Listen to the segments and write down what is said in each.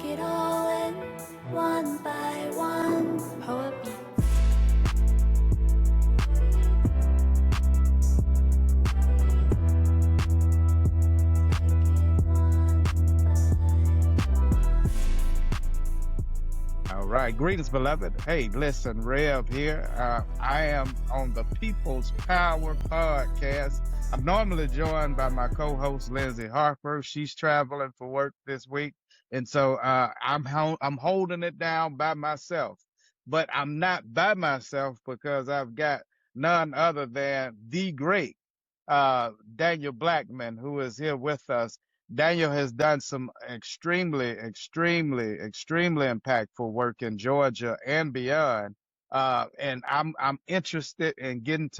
it all in, one by one. Poet beats. All right. Greetings, beloved. Hey, listen, Rev here. I am on the People's Power podcast. I'm normally joined by my co-host, Lindsay Harper. She's traveling for work this week. And so I'm holding it down by myself. But I'm not by myself because I've got none other than the great Daniel Blackman, who is here with us. Daniel has done some extremely impactful work in Georgia and beyond. And I'm interested in getting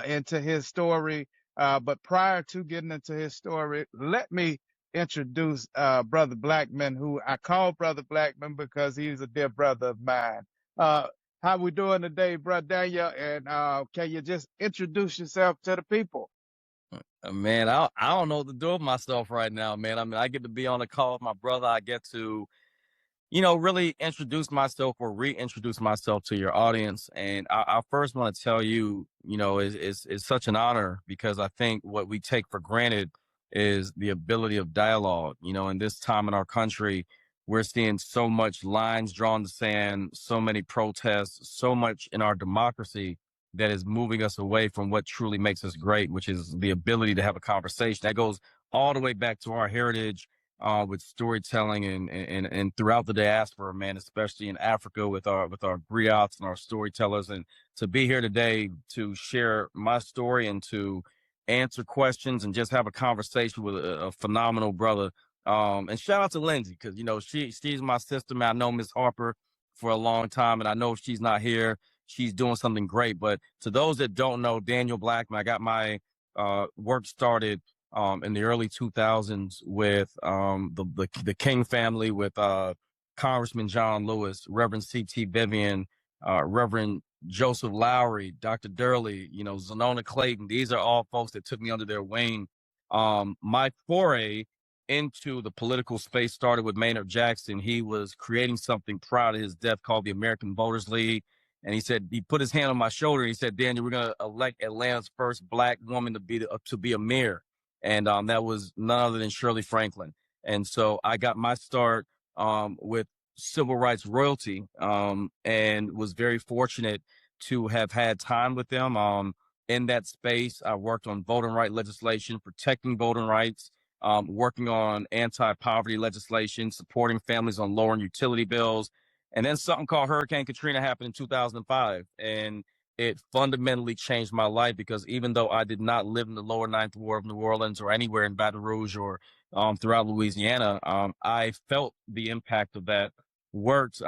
into his story. But prior to getting into his story, let me introduce Brother Blackman, who I call Brother Blackman because he's a dear brother of mine. How we doing today, Brother Daniel? And can you just introduce yourself to the people? Man, I don't know what to do with myself right now, man. I mean, I get to be on a call with my brother. I get to, really introduce myself or reintroduce myself to your audience. And I first want to tell you, it's such an honor because I think what we take for granted is the ability of dialogue. In this time in our country, we're seeing so much lines drawn in the sand, so many protests, so much in our democracy that is moving us away from what truly makes us great, which is the ability to have a conversation that goes all the way back to our heritage with storytelling and throughout the diaspora, man, especially in Africa with our griots and our storytellers. And to be here today to share my story and to answer questions and just have a conversation with a phenomenal brother. And shout out to Lindsay, because she's my sister, man. I know Miss Harper for a long time, and I know if she's not here, she's doing something great. But to those that don't know, Daniel Blackman, I got my work started in the early 2000s with the King family, with Congressman John Lewis, Reverend C.T. Vivian, Reverend Joseph Lowry, Dr. Durley, Zanona Clayton. These are all folks that took me under their wing. My foray into the political space started with Maynard Jackson. He was creating something prior to his death called the American Voters League. And he put his hand on my shoulder. And he said, Daniel, we're going to elect Atlanta's first Black woman to be a mayor. And that was none other than Shirley Franklin. And so I got my start with civil rights royalty and was very fortunate to have had time with them in that space. I worked on voting rights legislation, protecting voting rights, working on anti-poverty legislation, supporting families on lowering utility bills. And then something called Hurricane Katrina happened in 2005. And it fundamentally changed my life because even though I did not live in the lower ninth ward of New Orleans or anywhere in Baton Rouge or throughout Louisiana, I felt the impact of that. Worked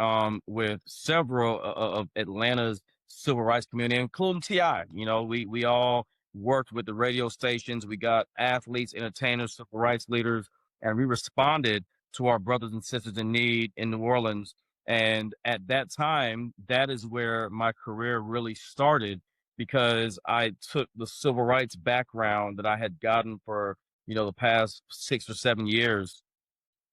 with several of Atlanta's civil rights community, including T.I. We all worked with the radio stations. We got athletes, entertainers, civil rights leaders, and we responded to our brothers and sisters in need in New Orleans. And at that time, that is where my career really started because I took the civil rights background that I had gotten for, the past 6 or 7 years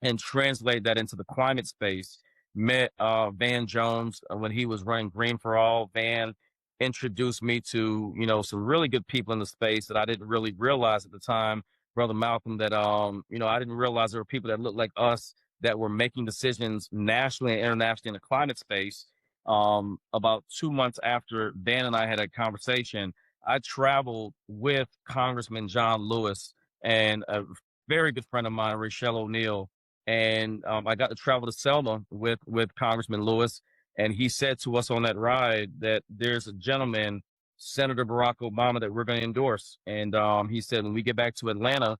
and translated that into the climate space. Met Van Jones when he was running Green for All. Van introduced me to, some really good people in the space that I didn't really realize at the time. Brother Malcom, that, I didn't realize there were people that looked like us that were making decisions nationally and internationally in the climate space. About 2 months after Van and I had a conversation, I traveled with Congressman John Lewis and a very good friend of mine, Rachelle O'Neal. And I got to travel to Selma with Congressman Lewis. And he said to us on that ride that there's a gentleman, Senator Barack Obama, that we're going to endorse. And he said, when we get back to Atlanta,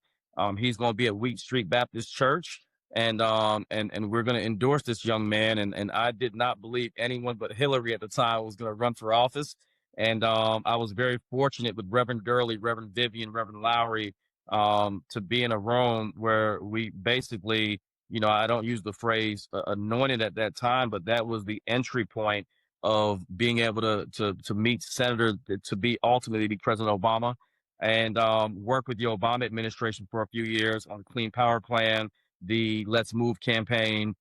he's going to be at Wheat Street Baptist Church. And we're going to endorse this young man. And I did not believe anyone but Hillary at the time was going to run for office. And I was very fortunate with Reverend Durley, Reverend Vivian, Reverend Lowry, to be in a room where we basically, I don't use the phrase anointed at that time, but that was the entry point of being able to meet Senator, to be ultimately be President Obama, and work with the Obama administration for a few years on the Clean Power Plan, the Let's Move campaign,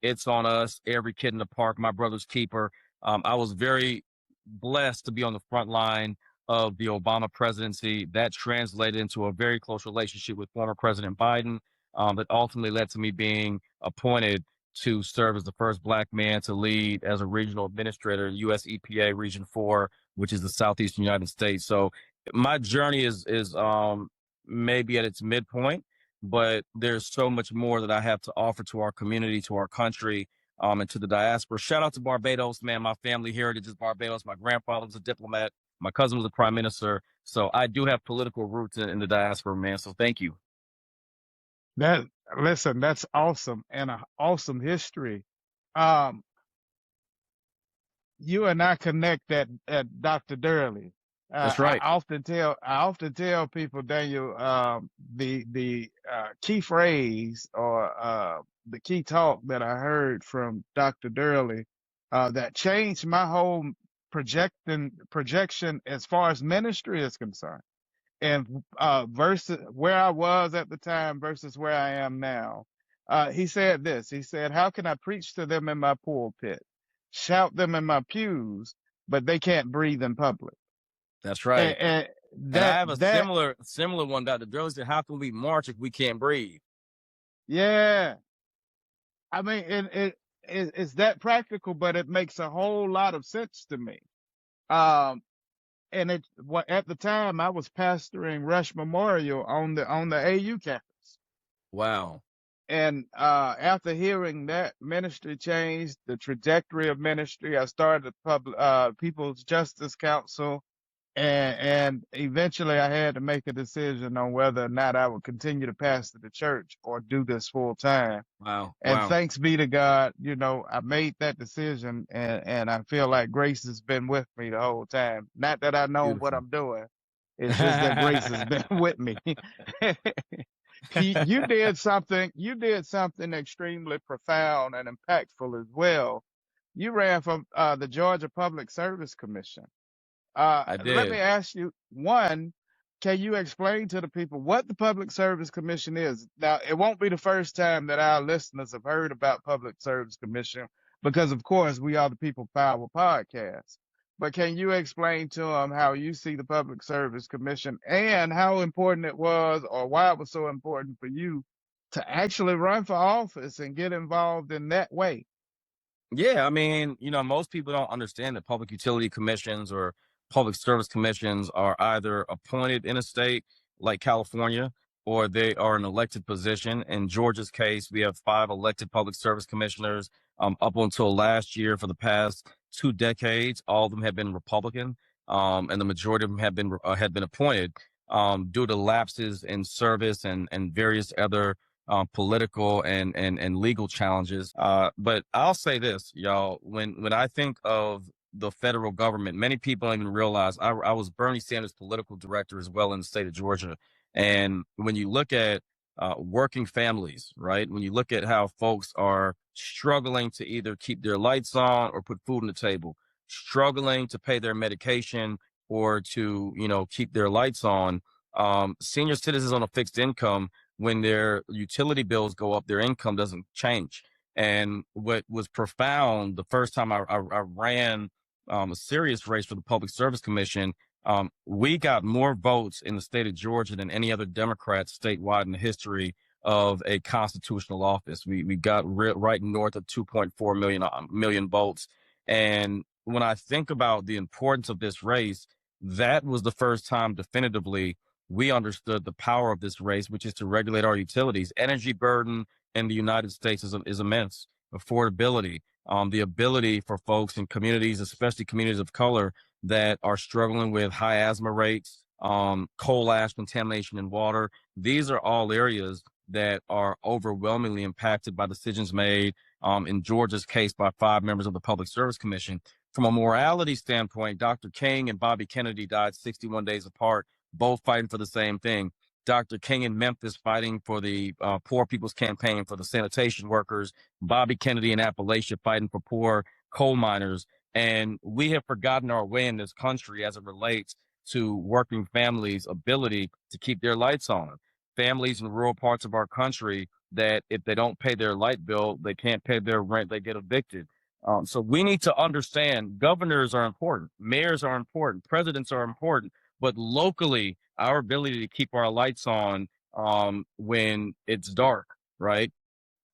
It's on us. Every kid in the park, my brother's keeper. I was very blessed to be on the front line of the Obama presidency. That translated into a very close relationship with former President Biden, that ultimately led to me being appointed to serve as the first Black man to lead as a regional administrator in US EPA Region 4, which is the southeastern United States. So my journey is maybe at its midpoint, but there's so much more that I have to offer to our community, to our country, and to the diaspora. Shout out to Barbados, man. My family heritage is Barbados. My grandfather was a diplomat. My cousin was a prime minister. So I do have political roots in the diaspora, man. So thank you. That listen, that's awesome and an awesome history. Um, you and I connect at Dr. Durley. That's right. I often tell people, Daniel, the key phrase or the key talk that I heard from Dr. Durley that changed my whole projection as far as ministry is concerned, and versus where I was at the time versus where I am now. He said this. He said, "How can I preach to them in my pulpit, shout them in my pews, but they can't breathe in public?" That's right. And And I that have a that similar one, Dr. Durley said, how can we march if we can't breathe? yeah. I mean, it's that practical, but it makes a whole lot of sense to me. Um, and at the time I was pastoring Rush Memorial on the AU campus. Wow. And after hearing that, ministry changed the trajectory of ministry. I started the People's Justice Council, and eventually I had to make a decision on whether or not I would continue to pastor the church or do this full time. Wow. And Wow. thanks be to God, I made that decision, and I feel like grace has been with me the whole time. Not that I know what Beautiful. I'm doing. It's just that grace has been with me. You did something extremely profound and impactful as well. You ran for the Georgia Public Service Commission. I Let me did. ask you, one, can you explain to the people what the Public Service Commission is? Now, it won't be the first time that our listeners have heard about Public Service Commission because, of course, we are the People Power podcast. But can you explain to them how you see the Public Service Commission and how important it was or why it was so important for you to actually run for office and get involved in that way? Yeah, I mean, most people don't understand that public utility commissions or public service commissions are either appointed in a state like California or they are an elected position. In Georgia's case, we have 5 elected public service commissioners. Up until last year, for the past 2 decades, all of them have been Republican, and the majority of them had been appointed due to lapses in service and various other political and legal challenges. But I'll say this, y'all, when I think of the federal government, many people don't even realize I was Bernie Sanders' political director as well in the state of Georgia. And when you look at working families, right, when you look at how folks are struggling to either keep their lights on or put food on the table, struggling to pay their medication or to, keep their lights on, senior citizens on a fixed income, when their utility bills go up, their income doesn't change. And what was profound the first time I ran a serious race for the Public Service Commission, we got more votes in the state of Georgia than any other Democrat statewide in the history of a constitutional office. We got right north of 2.4 million votes. And when I think about the importance of this race, that was the first time definitively we understood the power of this race, which is to regulate our utilities. Energy burden in the United States is immense. Affordability, the ability for folks in communities, especially communities of color, that are struggling with high asthma rates, coal ash contamination in water. These are all areas that are overwhelmingly impacted by decisions made in Georgia's case by 5 members of the Public Service Commission. From a morality standpoint, Dr. King and Bobby Kennedy died 61 days apart, both fighting for the same thing. Dr. King in Memphis fighting for the Poor People's Campaign for the sanitation workers, Bobby Kennedy in Appalachia fighting for poor coal miners. And we have forgotten our way in this country as it relates to working families' ability to keep their lights on. families in rural parts of our country that if they don't pay their light bill, they can't pay their rent, they get evicted. So we need to understand governors are important, mayors are important, presidents are important, but locally, our ability to keep our lights on when it's dark, right?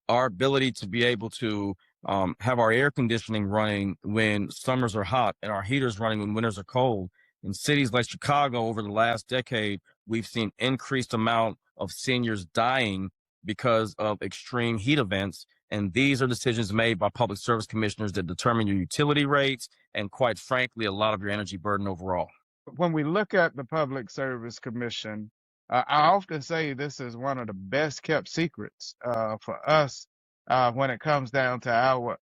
Our ability to be able to have our air conditioning running when summers are hot and our heaters running when winters are cold. In cities like Chicago, over the last decade, we've seen increased amount of seniors dying because of extreme heat events. And these are decisions made by public service commissioners that determine your utility rates and, quite frankly, a lot of your energy burden overall. When we look at the Public Service Commission, I often say this is one of the best kept secrets for us when it comes down to our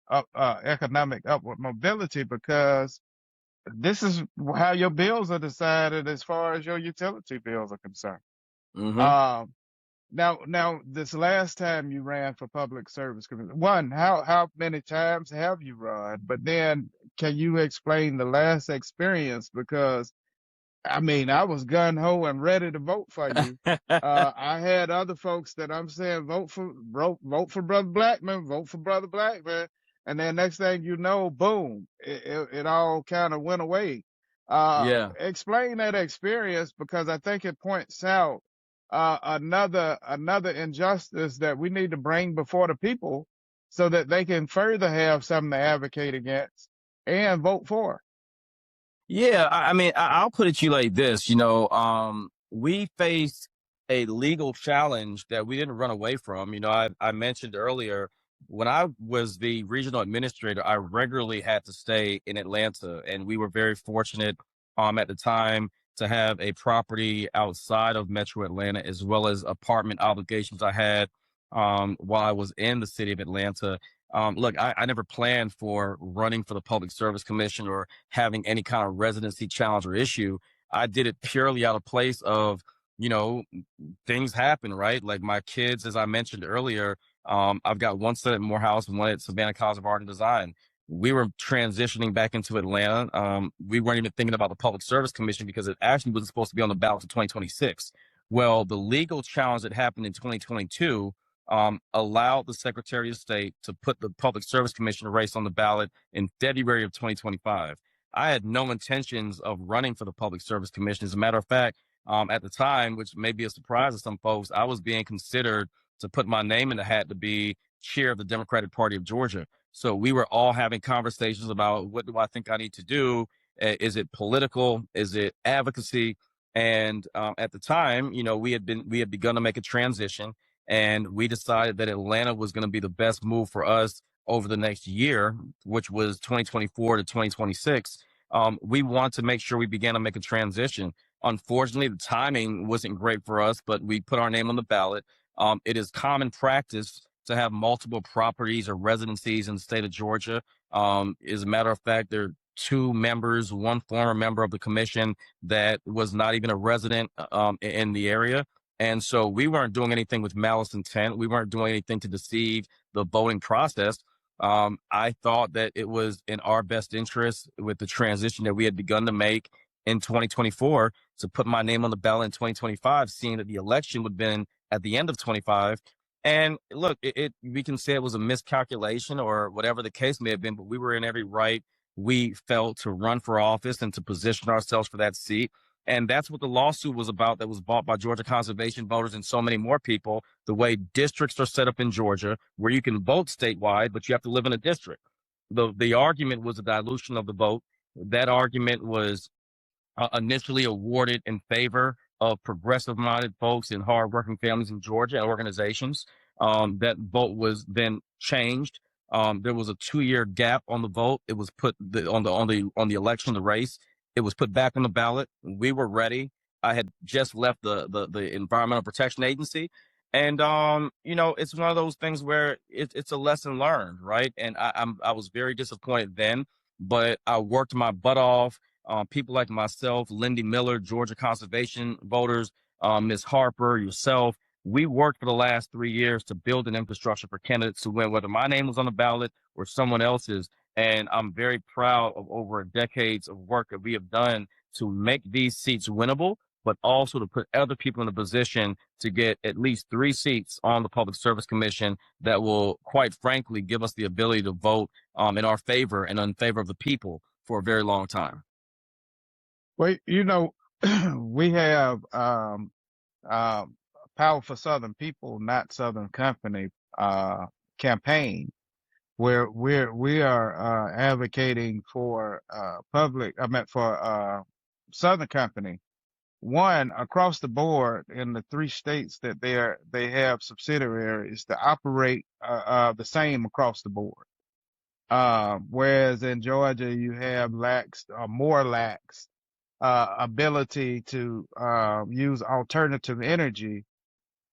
economic upward mobility, because this is how your bills are decided as far as your utility bills are concerned. Mm-hmm. Now, this last time you ran for Public Service Commission, one, how many times have you run? But then, can you explain the last experience? Because I mean, I was gun ho and ready to vote for you. I had other folks that I'm saying vote for Brother Blackman, vote for Brother Blackman, and then next thing you know, boom, it all kind of went away. Yeah. Explain that experience, because I think it points out another injustice that we need to bring before the people, so that they can further have something to advocate against and vote for. Yeah, I mean, I'll put it to you like this. We faced a legal challenge that we didn't run away from. I mentioned earlier when I was the regional administrator, I regularly had to stay in Atlanta, and we were very fortunate at the time to have a property outside of Metro Atlanta, as well as apartment obligations I had while I was in the city of Atlanta. Look, I never planned for running for the Public Service Commission or having any kind of residency challenge or issue. I did it purely out of place of, you know, things happen, right? Like my kids, as I mentioned earlier, I've got one son at Morehouse and one at Savannah College of Art and Design. We were transitioning back into Atlanta. We weren't even thinking about the Public Service Commission because it actually wasn't supposed to be on the ballot for 2026. Well, the legal challenge that happened in 2022 allowed the Secretary of State to put the Public Service Commission race on the ballot in February of 2025. I had no intentions of running for the Public Service Commission. As a matter of fact, at the time, which may be a surprise to some folks, I was being considered to put my name in the hat to be chair of the Democratic Party of Georgia. So we were all having conversations about what do I think I need to do? Is it political? Is it advocacy? And at the time, we had begun to make a transition, and we decided that Atlanta was going to be the best move for us over the next year, which was 2024 to 2026. We want to make sure we began to make a transition. Unfortunately, the timing wasn't great for us, but we put our name on the ballot. It is common practice to have multiple properties or residencies in the state of Georgia. As a matter of fact, there are two members, one former member of the commission that was not even a resident in the area. And so we weren't doing anything with malice intent. We weren't doing anything to deceive the voting process. I thought that it was in our best interest with the transition that we had begun to make in 2024 to put my name on the ballot in 2025, seeing that the election would have been at the end of 25. And look, we can say it was a miscalculation or whatever the case may have been, but we were in every right we felt to run for office and to position ourselves for that seat. And that's what the lawsuit was about that was bought by Georgia conservation voters and so many more people. The way districts are set up in Georgia, where you can vote statewide, but you have to live in a district. The argument was a dilution of the vote. That argument was initially awarded in favor of progressive-minded folks and hardworking families in Georgia and organizations. That vote was then changed. There was a 2-year gap on the vote. It was put on the election, the race. It was put back on the ballot. We were ready. I had just left the Environmental Protection Agency, and it's one of those things where it's a lesson learned, right? And I was very disappointed then, but I worked my butt off. People like myself, Lindy Miller, Georgia conservation voters, Ms. Harper, yourself, we worked for the last 3 years to build an infrastructure for candidates to win, whether my name was on the ballot or someone else's. And I'm very proud of over decades of work that we have done to make these seats winnable. but also to put other people in a position to get at least 3 seats on the Public Service Commission that will, quite frankly, give us the ability to vote in our favor and in favor of the people for a very long time. Well, we have Power for Southern People, not Southern Company campaign where we are advocating for Southern Company. One, across the board in the 3 states that they have subsidiaries to operate the same across the board. Whereas in Georgia you have more lax ability to use alternative energy.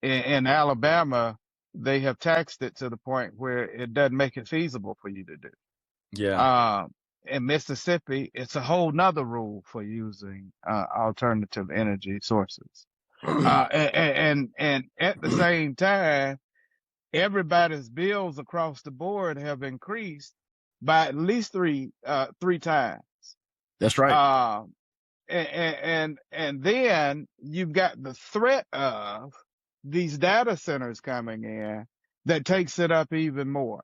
In Alabama, they have taxed it to the point where it doesn't make it feasible for you to do. Yeah. In Mississippi, it's a whole nother rule for using alternative energy sources. And at the same time, everybody's bills across the board have increased by at least three times. That's right. And then you've got the threat of these data centers coming in that takes it up even more.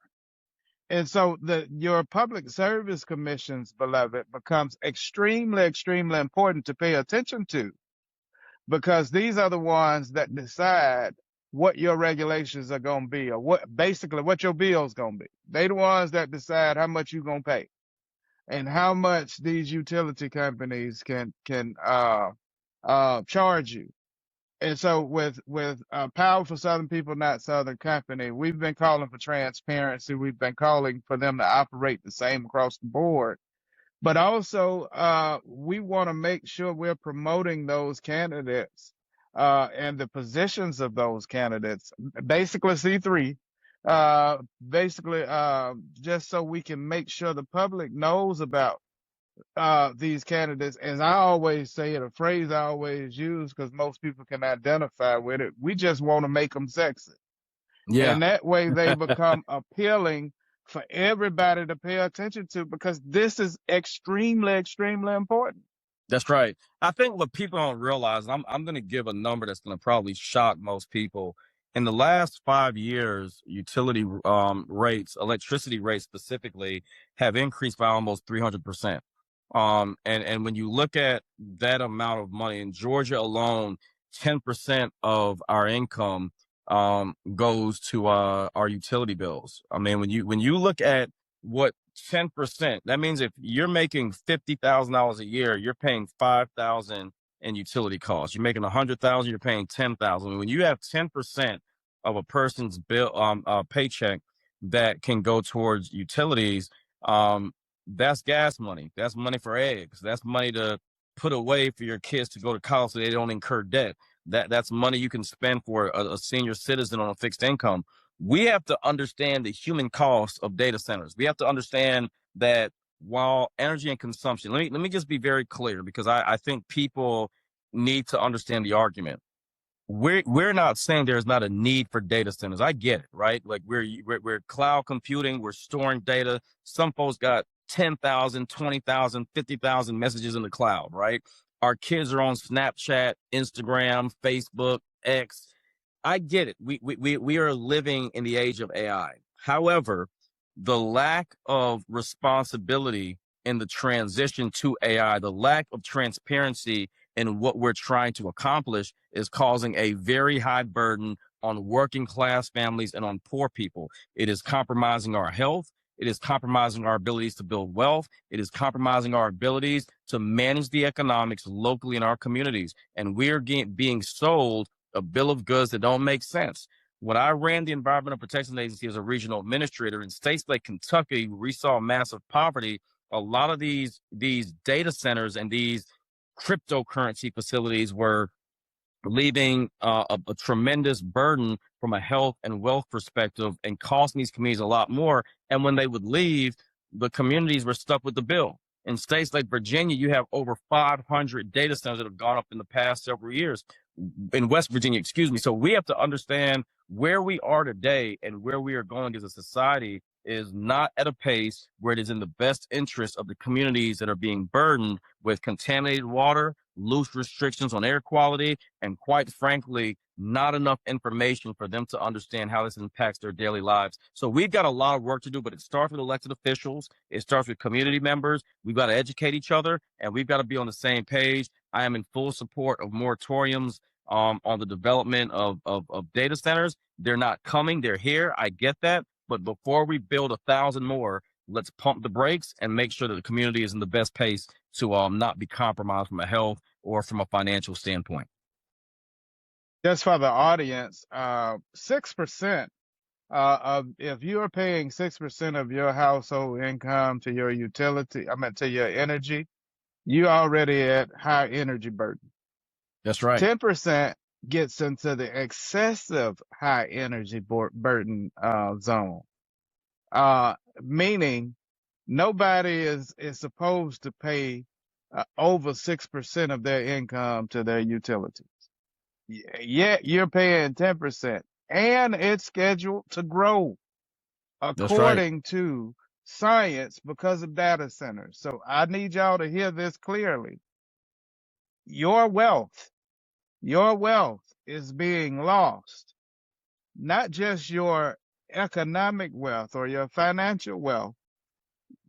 And so your public service commissions, beloved, becomes extremely, extremely important to pay attention to, because these are the ones that decide what your regulations are going to be, or what your bill's going to be. They the ones that decide how much you're going to pay and how much these utility companies can charge you. And so with Power for Southern People, not Southern Company, we've been calling for transparency. We've been calling for them to operate the same across the board. But also, we want to make sure we're promoting those candidates and the positions of those candidates, basically C3, just so we can make sure the public knows about these candidates. As I always say it, a phrase I always use because most people can identify with it. We just want to make them sexy. Yeah. And that way they become appealing for everybody to pay attention to, because this is extremely, extremely important. That's right. I think what people don't realize, I'm going to give a number that's going to probably shock most people. In the last 5 years, utility rates, electricity rates specifically, have increased by almost 300%. And when you look at that amount of money in Georgia alone, 10% of our income goes to our utility bills. I mean, when you look at what 10%, that means if you're making $50,000 a year, you're paying $5,000 in utility costs. You're making $100,000, you're paying $10,000. When you have 10% of a person's bill paycheck that can go towards utilities, that's gas money. That's money for eggs. That's money to put away for your kids to go to college so they don't incur debt. That's money you can spend for a senior citizen on a fixed income. We have to understand the human cost of data centers. We have to understand that while energy and consumption, let me just be very clear, because I think people need to understand the argument. We're not saying there's not a need for data centers. I get it, right? Like we're cloud computing, we're storing data. Some folks got 10,000, 20,000, 50,000 messages in the cloud, right? Our kids are on Snapchat, Instagram, Facebook, X. I get it. We are living in the age of AI. However, the lack of responsibility in the transition to AI, the lack of transparency in what we're trying to accomplish, is causing a very high burden on working class families and on poor people. It is compromising our health. It is compromising our abilities to build wealth. It is compromising our abilities to manage the economics locally in our communities. And we're being sold a bill of goods that don't make sense. When I ran the Environmental Protection Agency as a regional administrator in states like Kentucky, where we saw massive poverty, a lot of these data centers and these cryptocurrency facilities were leaving a tremendous burden from a health and wealth perspective and costing these communities a lot more. And when they would leave, the communities were stuck with the bill. In states like Virginia, you have over 500 data centers that have gone up in the past several years. In West Virginia, excuse me. So we have to understand where we are today and where we are going as a society is not at a pace where it is in the best interest of the communities that are being burdened with contaminated water, loose restrictions on air quality, and quite frankly, not enough information for them to understand how this impacts their daily lives. So we've got a lot of work to do, but it starts with elected officials. It starts with community members. We've got to educate each other, and we've got to be on the same page. I am in full support of moratoriums on the development of data centers. They're not coming. They're here. I get that. But before we build 1,000 more, let's pump the brakes and make sure that the community is in the best pace to not be compromised from a health or from a financial standpoint. Just for the audience, 6% of if you are paying 6% of your household income to your utility, to your energy, you already at high energy burden. That's right. 10% gets into the excessive high energy burden zone, meaning nobody is supposed to pay over 6% of their income to their utilities. Yet you're paying 10%, and it's scheduled to grow according to science because of data centers. So I need y'all to hear this clearly. Your wealth is being lost, not just your economic wealth or your financial wealth,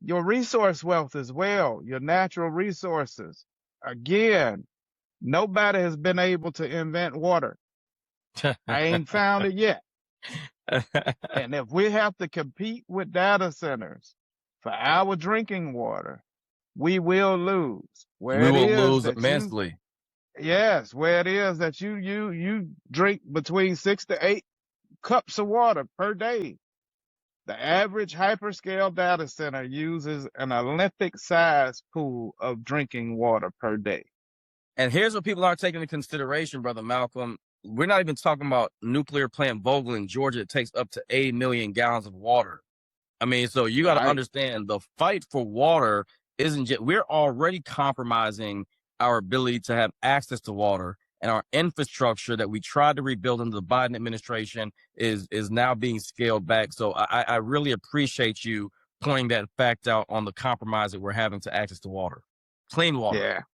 your resource wealth as well, your natural resources. Again, nobody has been able to invent water. I ain't found it yet. And if we have to compete with data centers for our drinking water, we will lose. We will lose immensely. Yes, where it is that you drink between 6 to 8 cups of water per day. The average hyperscale data center uses an Olympic size pool of drinking water per day. And here's what people aren't taking into consideration, Brother Malcolm. We're not even talking about nuclear plant Vogtle in Georgia. It takes up to 8 million gallons of water. I mean, so you got to understand the fight for water isn't just, we're already compromising our ability to have access to water, and our infrastructure that we tried to rebuild under the Biden administration is now being scaled back. So I really appreciate you pointing that fact out on the compromise that we're having to access to water, clean water.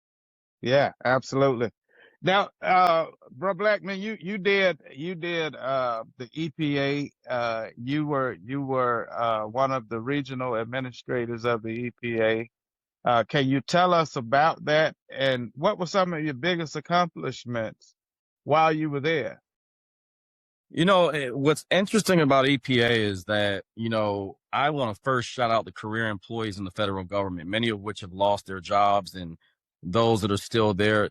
Yeah, absolutely. Now, Bro Blackman, you did the EPA. You were one of the regional administrators of the EPA. Can you tell us about that, and what were some of your biggest accomplishments while you were there? You know, what's interesting about EPA is that, I want to first shout out the career employees in the federal government, many of which have lost their jobs, and those that are still there.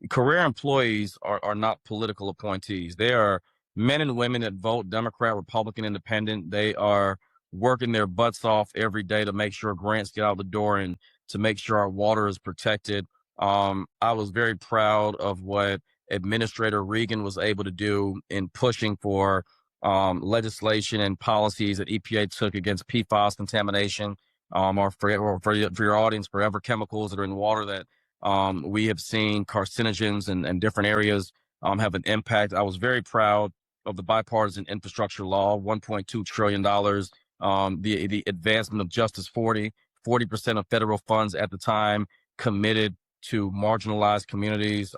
Career employees are not political appointees. They are men and women that vote Democrat, Republican, Independent. They are working their butts off every day to make sure grants get out the door and to make sure our water is protected. I was very proud of what Administrator Regan was able to do in pushing for legislation and policies that EPA took against PFAS contamination, or for your audience, forever chemicals that are in water that we have seen carcinogens and different areas have an impact. I was very proud of the bipartisan infrastructure law, $1.2 trillion, the advancement of Justice 40% of federal funds at the time committed to marginalized communities.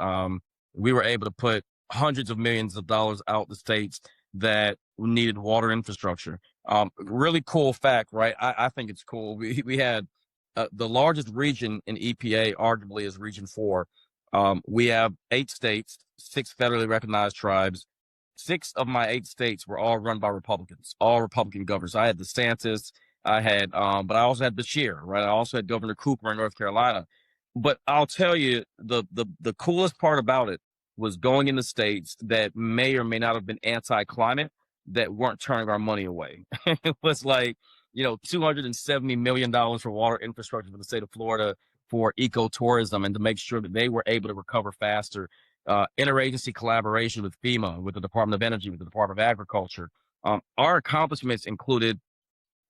We were able to put hundreds of millions of dollars out the states that needed water infrastructure. Really cool fact, right? I think it's cool. We had the largest region in EPA, arguably, is Region 4. We have 8 states, 6 federally recognized tribes. 6 of my 8 states were all run by Republicans, all Republican governors. I had DeSantis, but I also had Beshear, right? I also had Governor Cooper in North Carolina. But I'll tell you, the coolest part about it was going into states that may or may not have been anti-climate that weren't turning our money away. It was like, $270 million for water infrastructure for the state of Florida for ecotourism, and to make sure that they were able to recover faster. Interagency collaboration with FEMA, with the Department of Energy, with the Department of Agriculture. Our accomplishments included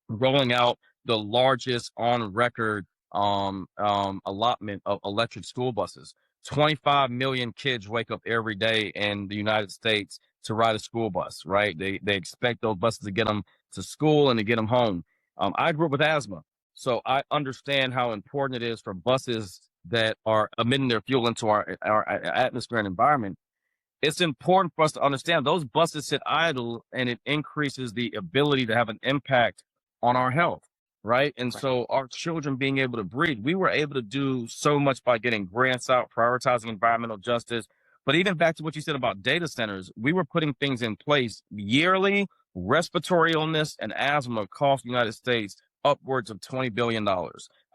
rolling out the largest on record allotment of electric school buses. 25 million kids wake up every day in the United States to ride a school bus, right? They expect those buses to get them to school and to get them home. I grew up with asthma, so I understand how important it is for buses that are emitting their fuel into our atmosphere and environment, it's important for us to understand those buses sit idle, and it increases the ability to have an impact on our health, right? And so our children being able to breathe, we were able to do so much by getting grants out, prioritizing environmental justice. But even back to what you said about data centers, we were putting things in place yearly. Respiratory illness and asthma cost the United States upwards of $20 billion.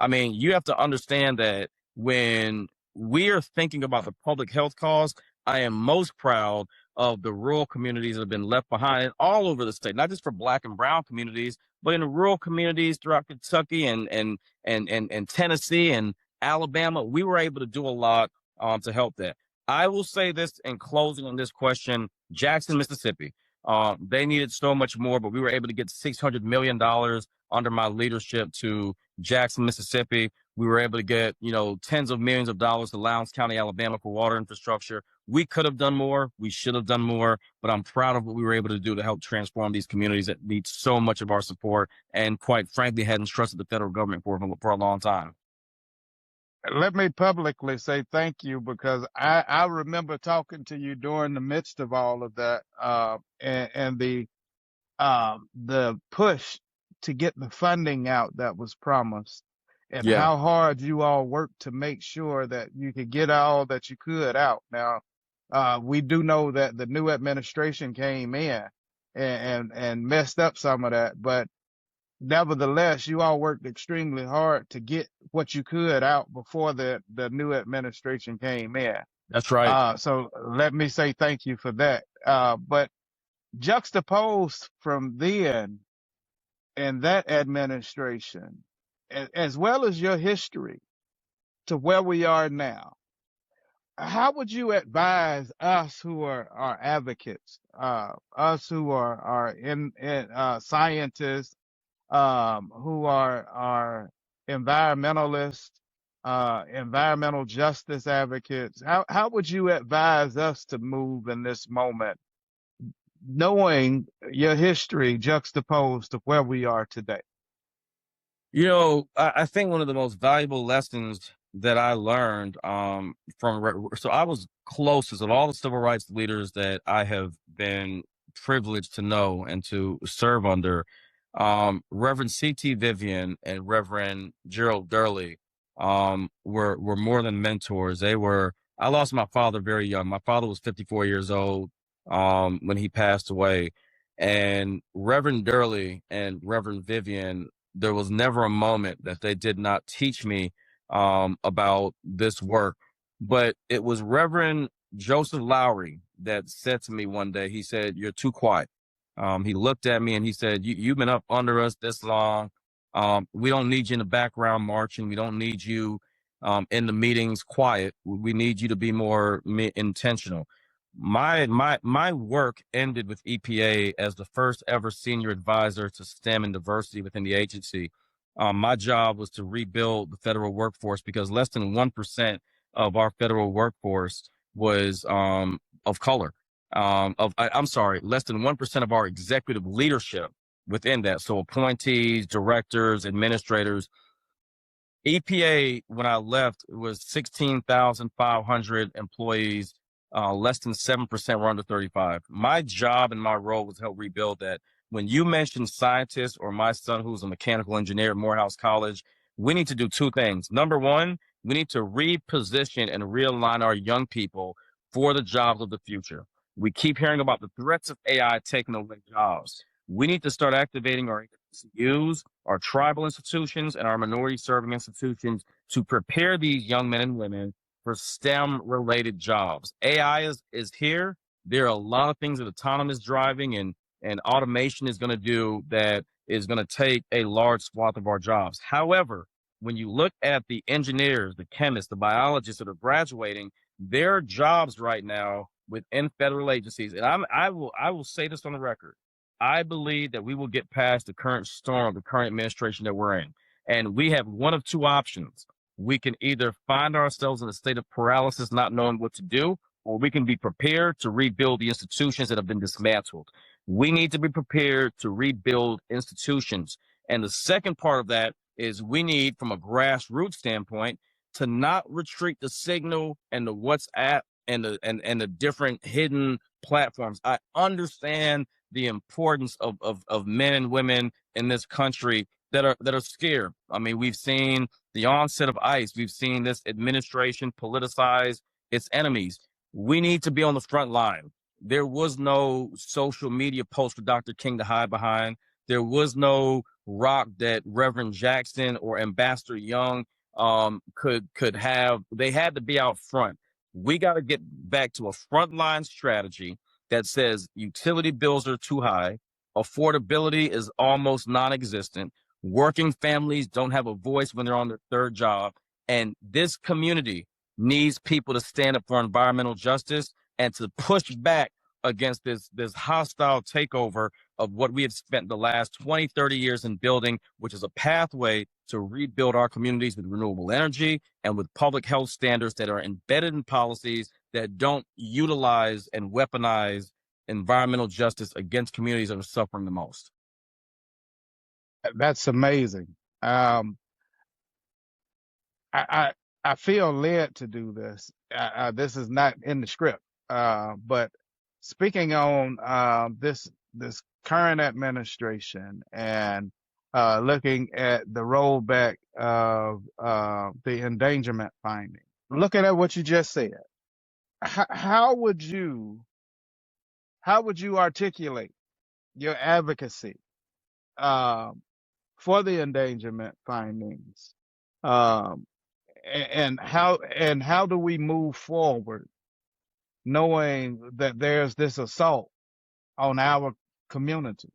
I mean, you have to understand that when we are thinking about the public health costs, I am most proud of the rural communities that have been left behind all over the state, not just for Black and brown communities, but in the rural communities throughout Kentucky and Tennessee and Alabama. We were able to do a lot to help that. I will say this in closing on this question: Jackson, Mississippi. They needed so much more, but we were able to get $600 million under my leadership to Jackson, Mississippi. We were able to get, tens of millions of dollars to Lowndes County, Alabama for water infrastructure. We could have done more. We should have done more, but I'm proud of what we were able to do to help transform these communities that need so much of our support and, quite frankly, hadn't trusted the federal government for a long time. Let me publicly say thank you, because I remember talking to you during the midst of all of that, and the push to get the funding out that was promised, and Yeah, how hard you all worked to make sure that you could get all that you could out. Now, we do know that the new administration came in and messed up some of that, but nevertheless, you all worked extremely hard to get what you could out before the new administration came in. that's right. So let me say thank you for that. But juxtaposed from then and that administration, as well as your history to where we are now, how would you advise us who are advocates, us who are in scientists, who are environmentalists, environmental justice advocates? How would you advise us to move in this moment, knowing your history juxtaposed to where we are today? I think one of the most valuable lessons that I learned so I was closest of all the civil rights leaders that I have been privileged to know and to serve under. Reverend C.T. Vivian and Reverend Gerald Durley were more than mentors. I lost my father very young. My father was 54 years old when he passed away. And Reverend Durley and Reverend Vivian, there was never a moment that they did not teach me about this work. But it was Reverend Joseph Lowry that said to me one day, he said, "You're too quiet." He looked at me and he said, "You've been up under us this long. We don't need you in the background marching. We don't need you in the meetings quiet. We need you to be more intentional." My work ended with EPA as the first ever senior advisor to STEM and diversity within the agency. My job was to rebuild the federal workforce, because less than 1% of our federal workforce was of color. I'm sorry, less than 1% of our executive leadership within that. So appointees, directors, administrators. EPA, when I left, it was 16,500 employees. Less than 7% were under 35. My job and my role was to help rebuild that. When you mentioned scientists, or my son, who's a mechanical engineer at Morehouse College, we need to do two things. Number one, we need to reposition and realign our young people for the jobs of the future. We keep hearing about the threats of AI taking away jobs. We need to start activating our HBCUs, our tribal institutions, and our minority serving institutions to prepare these young men and women for STEM related jobs. AI is here. There are a lot of things that autonomous driving and automation is going to do that is going to take a large swath of our jobs. However, when you look at the engineers, the chemists, the biologists that are graduating, their jobs right now within federal agencies, and I will say this on the record, I believe that we will get past the current storm of the current administration that we're in. And we have one of two options. We can either find ourselves in a state of paralysis, not knowing what to do, or we can be prepared to rebuild the institutions that have been dismantled. We need to be prepared to rebuild institutions. And the second part of that is we need, from a grassroots standpoint, to not retreat the Signal and the WhatsApp and the different hidden platforms. I understand the importance of men and women in this country that are scared. I mean, we've seen the onset of ICE. We've seen this administration politicize its enemies. We need to be on the front line. There was no social media post for Dr. King to hide behind. There was no rock that Reverend Jackson or Ambassador Young could have. They had to be out front. We got to get back to a frontline strategy that says utility bills are too high, affordability is almost non-existent, working families don't have a voice when they're on their third job, and this community needs people to stand up for environmental justice and to push back against this hostile takeover of what we have spent the last 20, 30 years in building, which is a pathway to rebuild our communities with renewable energy and with public health standards that are embedded in policies that don't utilize and weaponize environmental justice against communities that are suffering the most. That's amazing. I feel led to do this. This is not in the script, but speaking on this current administration and looking at the rollback of the endangerment finding, looking at what you just said, how would you articulate your advocacy for the endangerment findings? And how do we move forward knowing that there's this assault on our community?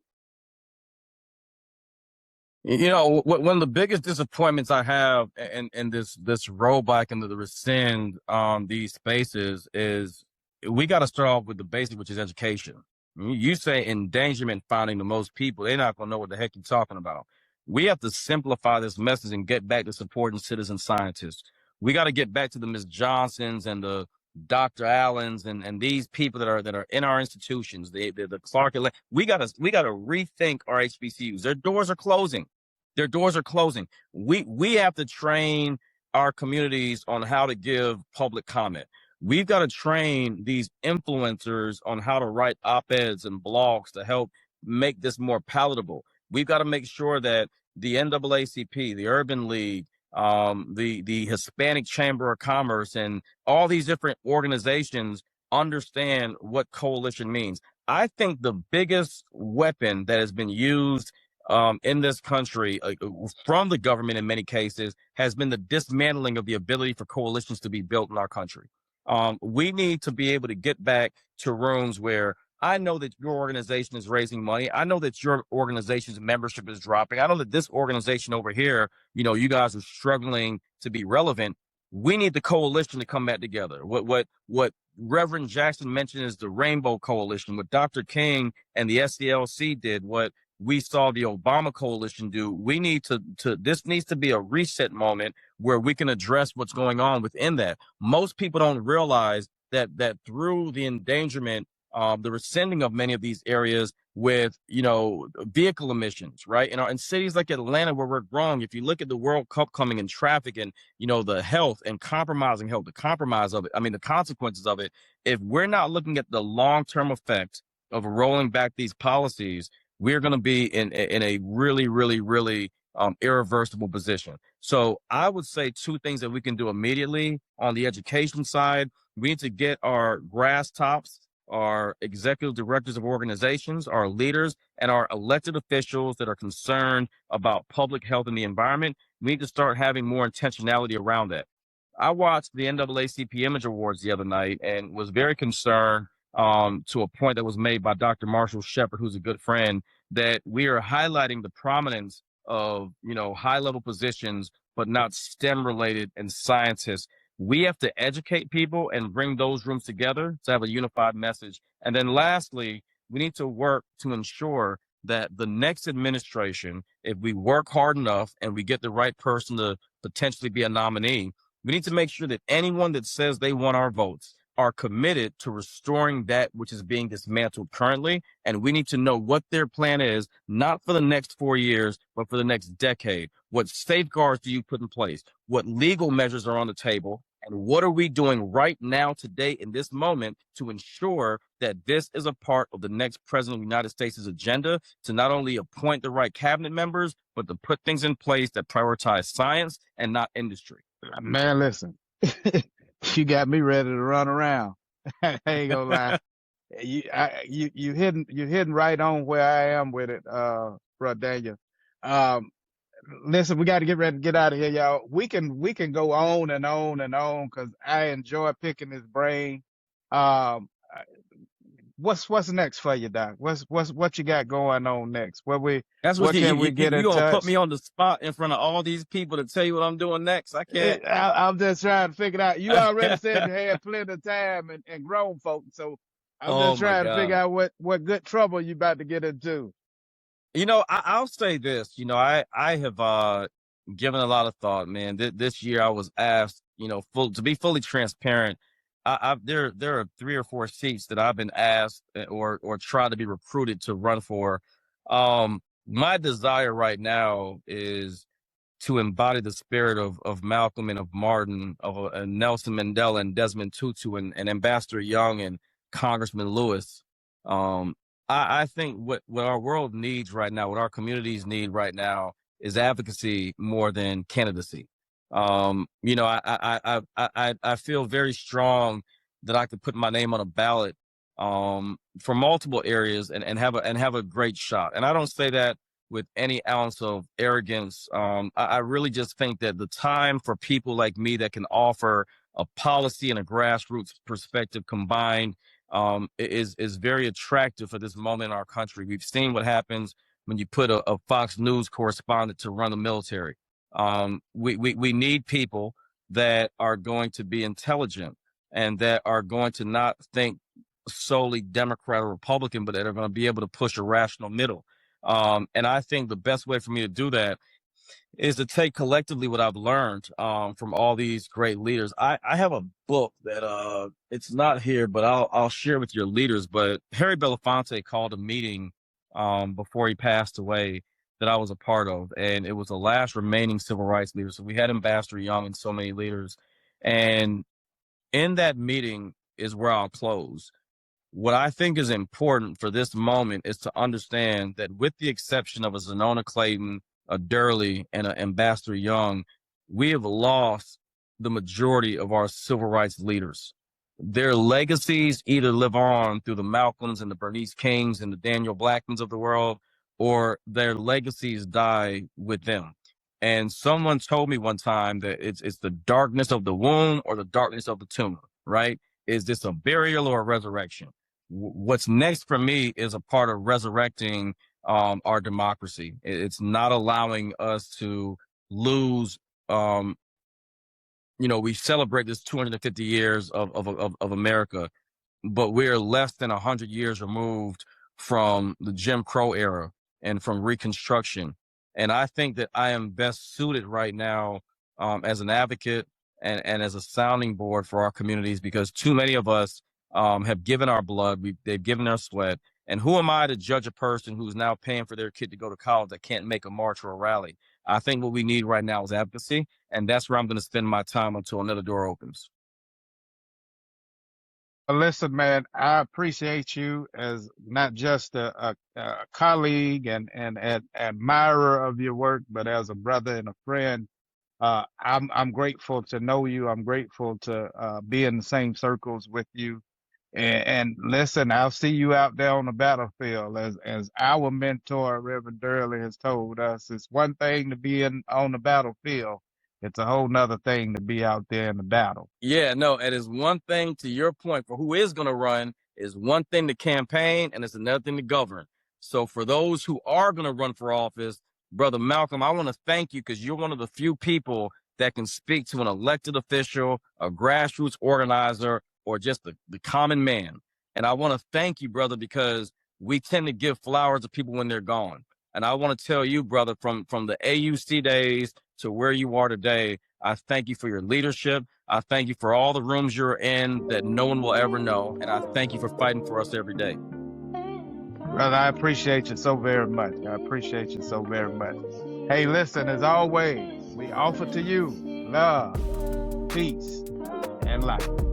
You know, one of the biggest disappointments I have in this rollback into the rescind these spaces is we got to start off with the basic, which is education. You say endangerment finding to most people, they're not going to know what the heck you're talking about. We have to simplify this message and get back to supporting citizen scientists. We got to get back to the Ms. Johnsons and the Dr. Allens and these people that are in our institutions, the Clark. We got to rethink our HBCUs. Their doors are closing. Their doors are closing. We have to train our communities on how to give public comment. We've got to train these influencers on how to write op-eds and blogs to help make this more palatable. We've got to make sure that the NAACP, the Urban League, the Hispanic Chamber of Commerce, and all these different organizations understand what coalition means. I think the biggest weapon that has been used in this country from the government in many cases has been the dismantling of the ability for coalitions to be built in our country. We need to be able to get back to rooms where I know that your organization is raising money. I know that your organization's membership is dropping. I know that this organization over here, you know, you guys are struggling to be relevant. We need the coalition to come back together. What Reverend Jackson mentioned is the Rainbow Coalition. What Dr. King and the SCLC did, what we saw the Obama coalition do. We need this needs to be a reset moment where we can address what's going on within that. Most people don't realize that through the endangerment, the rescinding of many of these areas with, you know, vehicle emissions, right? In cities like Atlanta, where we're growing, if you look at the World Cup coming in traffic and, you know, the health and compromising health, the compromise of it, I mean, the consequences of it, if we're not looking at the long-term effect of rolling back these policies, we're going to be in a really, really, really irreversible position. So I would say two things that we can do immediately on the education side. We need to get our grass tops, our executive directors of organizations, our leaders, and our elected officials that are concerned about public health and the environment. We need to start having more intentionality around that. I watched the NAACP Image Awards the other night and was very concerned to a point that was made by Dr. Marshall Shepard, who's a good friend, that we are highlighting the prominence of, you know, high-level positions, but not STEM-related and scientists. We have to educate people and bring those rooms together to have a unified message. And then lastly, we need to work to ensure that the next administration, if we work hard enough and we get the right person to potentially be a nominee, we need to make sure that anyone that says they want our votes, are committed to restoring that which is being dismantled currently. And we need to know what their plan is, not for the next 4 years, but for the next decade. What safeguards do you put in place? What legal measures are on the table? And what are we doing right now, today, in this moment, to ensure that this is a part of the next president of the United States' agenda to not only appoint the right cabinet members, but to put things in place that prioritize science and not industry? Man, listen, you got me ready to run around. I ain't gonna lie. You hitting right on where I am with it, bro Daniel. Um, Listen, we got to get ready to get out of here, y'all. We can go on and on and on because I enjoy picking his brain. Um, what's next for you, Doc? What you got going on next? That's what What can we get you in gonna put touch? me on the spot in front of all these people to tell you what I'm doing next. I can't. I'm just trying to figure it out. You already said you had plenty of time and grown folks, so I'm Oh just my trying to figure God. out what good trouble you about to get into. I'll say this. I have given a lot of thought, man. This year I was asked, to be fully transparent. There are 3 or 4 seats that I've been asked or tried to be recruited to run for. My desire right now is to embody the spirit of Malcolm and of Martin, of Nelson Mandela and Desmond Tutu and Ambassador Young and Congressman Lewis. Um, I think what our world needs right now, what our communities need right now, is advocacy more than candidacy. I feel very strong that I could put my name on a ballot for multiple areas and have a great shot. And I don't say that with any ounce of arrogance. I really just think that the time for people like me that can offer a policy and a grassroots perspective combined is very attractive for this moment in our country. We've seen what happens when you put a Fox News correspondent to run the military. We need people that are going to be intelligent and that are going to not think solely Democrat or Republican, but that are going to be able to push a rational middle. And I think the best way for me to do that is to take collectively what I've learned from all these great leaders. I have a book that it's not here, but I'll share with your leaders. But Harry Belafonte called a meeting before he passed away that I was a part of, and it was the last remaining civil rights leader. So we had Ambassador Young and so many leaders, and in that meeting is where I'll close. What I think is important for this moment is to understand that, with the exception of a Zenona Clayton, a Durley, and an Ambassador Young, we have lost the majority of our civil rights leaders. Their legacies either live on through the Malcolms and the Bernice Kings and the Daniel Blackmans of the world, or their legacies die with them. And someone told me one time that it's the darkness of the womb or the darkness of the tomb, right? Is this a burial or a resurrection? What's next for me is a part of resurrecting our democracy. It's not allowing us to lose. We celebrate this 250 years of America, but we're less than 100 years removed from the Jim Crow era and from Reconstruction. And I think that I am best suited right now as an advocate and as a sounding board for our communities, because too many of us have given our blood, they've given their sweat. And who am I to judge a person who's now paying for their kid to go to college that can't make a march or a rally? I think what we need right now is advocacy, and that's where I'm going to spend my time until another door opens. Listen, man, I appreciate you as not just a colleague and admirer of your work, but as a brother and a friend. I'm grateful to know you. I'm grateful to be in the same circles with you. And listen, I'll see you out there on the battlefield. As our mentor, Reverend Durley, has told us, it's one thing to be on the battlefield. It's a whole nother thing to be out there in the battle. Yeah, no, it is one thing, to your point, for who is going to run, is one thing to campaign, and it's another thing to govern. So for those who are going to run for office, Brother Malcolm, I want to thank you, because you're one of the few people that can speak to an elected official, a grassroots organizer, or just the common man. And I want to thank you, brother, because we tend to give flowers to people when they're gone. And I want to tell you, brother, from the AUC days to where you are today, I thank you for your leadership. I thank you for all the rooms you're in that no one will ever know. And I thank you for fighting for us every day. Brother, I appreciate you so very much. I appreciate you so very much. Hey, listen, as always, we offer to you love, peace, and light.